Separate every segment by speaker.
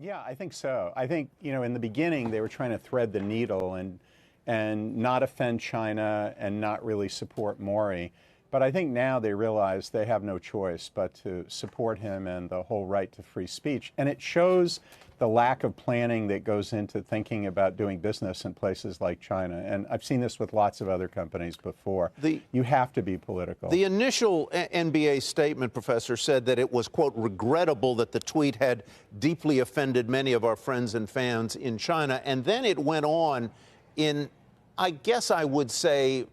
Speaker 1: Yeah, I think so. I think, in the beginning, they were trying to thread the needle and not offend China and not really support Mori. But I think now they realize they have no choice but to support him and the whole right to free speech. And it shows the lack of planning that goes into thinking about doing business in places like China. And I've seen this with lots of other companies before. You have to be political.
Speaker 2: The initial NBA statement, Professor, said that it was, quote, regrettable that the tweet had deeply offended many of our friends and fans in China. And then it went on in, I guess I would say,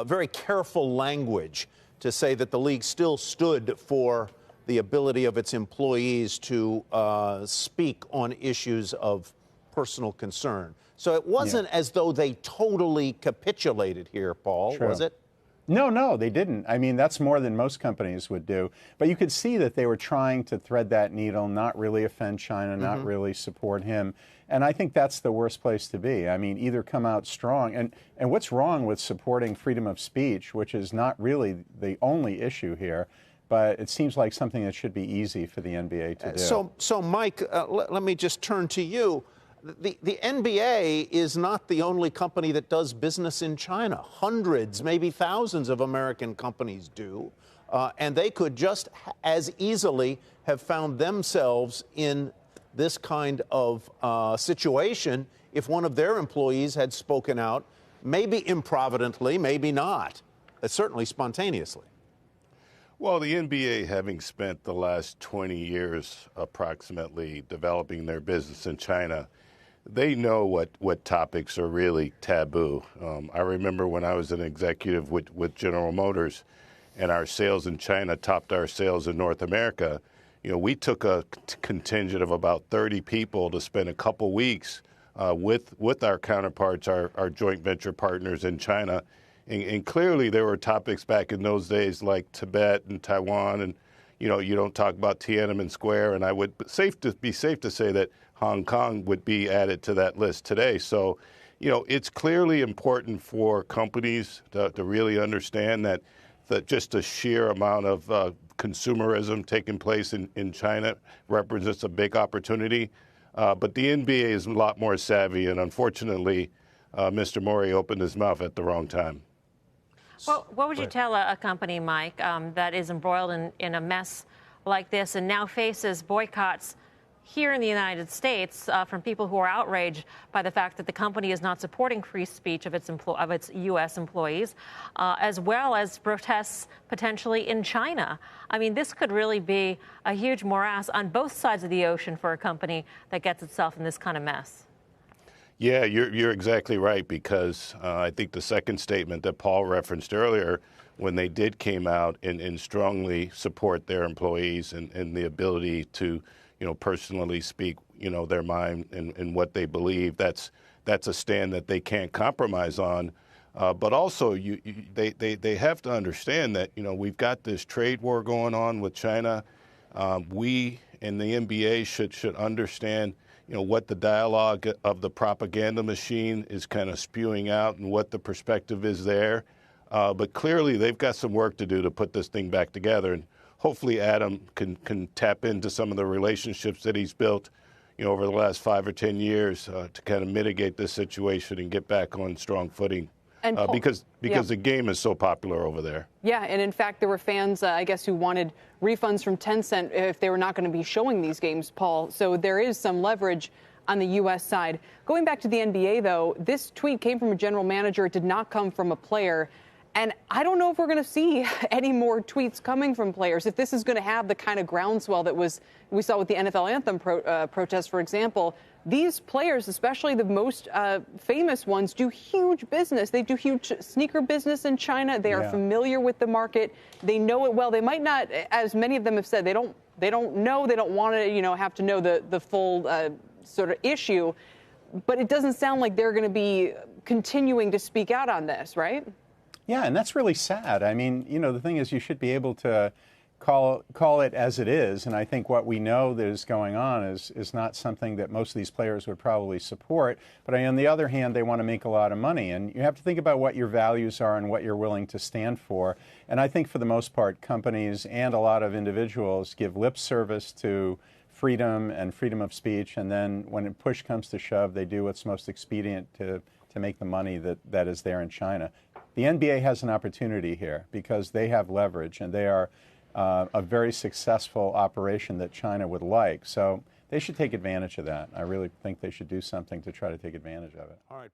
Speaker 2: very careful language to say that the league still stood for the ability of its employees to speak on issues of personal concern. So it wasn't as though they totally capitulated here, Paul, was it?
Speaker 1: No, they didn't. I mean, that's more than most companies would do. But you could see that they were trying to thread that needle, not really offend China, not really support him. And I think that's the worst place to be. I mean, either come out strong. And what's wrong with supporting freedom of speech, which is not really the only issue here, but it seems like something that should be easy for the NBA to do.
Speaker 2: So Mike, let me just turn to you. The NBA is not the only company that does business in China. Hundreds, maybe thousands of American companies do. And they could just as easily have found themselves in this kind of situation if one of their employees had spoken out, maybe improvidently, maybe not, certainly spontaneously.
Speaker 3: Well, the NBA, having spent the last 20 years approximately developing their business in China, they know what topics are really taboo. I remember when I was an executive with General Motors and our sales in China topped our sales in North America. We took a contingent of about 30 people to spend a couple weeks with our counterparts, our joint venture partners in China. And clearly there were topics back in those days like Tibet and Taiwan, and you don't talk about Tiananmen Square, and I would be safe to say that Hong Kong would be added to that list today. So, it's clearly important for companies to really understand that just the sheer amount of consumerism taking place in China represents a big opportunity. But the NBA is a lot more savvy, and unfortunately, Mr. Mori opened his mouth at the wrong time.
Speaker 4: Well, what would you tell a company, Mike, that is embroiled in a mess like this and now faces boycotts here in the United States from people who are outraged by the fact that the company is not supporting free speech of its U.S. employees, as well as protests potentially in China? I mean, this could really be a huge morass on both sides of the ocean for a company that gets itself in this kind of mess.
Speaker 3: Yeah, you're exactly right, because I think the second statement that Paul referenced earlier, when they came out and strongly support their employees and the ability to, personally speak, their mind and what they believe, that's a stand that they can't compromise on. But also, they have to understand that, we've got this trade war going on with China. We in the NBA should understand what the dialogue of the propaganda machine is kind of spewing out and what the perspective is there. But clearly, they've got some work to do to put this thing back together. And hopefully, Adam can tap into some of the relationships that he's built, over the last 5 or 10 years to kind of mitigate this situation and get back on strong footing. And because the game is so popular over there.
Speaker 5: Yeah, and in fact, there were fans, I guess, who wanted refunds from Tencent if they were not going to be showing these games, Paul. So there is some leverage on the U.S. side. Going back to the NBA, though, this tweet came from a general manager. It did not come from a player. And I don't know if we're going to see any more tweets coming from players, if this is going to have the kind of groundswell that we saw with the NFL anthem protest, for example. These players, especially the most famous ones, do huge business. They do huge sneaker business in China. They are familiar with the market. They know it well. They might not, as many of them have said, they don't know. They don't want to, have to know the full sort of issue. But it doesn't sound like they're going to be continuing to speak out on this, right?
Speaker 1: Yeah, and that's really sad. I mean, the thing is, you should be able to call it as it is. And I think what we know that is going on is not something that most of these players would probably support. But on the other hand, they want to make a lot of money. And you have to think about what your values are and what you're willing to stand for. And I think for the most part, companies and a lot of individuals give lip service to freedom and freedom of speech, and then when push comes to shove, they do what's most expedient to make the money that is there in China. The NBA has an opportunity here because they have leverage, and they are a very successful operation that China would like. So they should take advantage of that. I really think they should do something to try to take advantage of it.
Speaker 2: All right.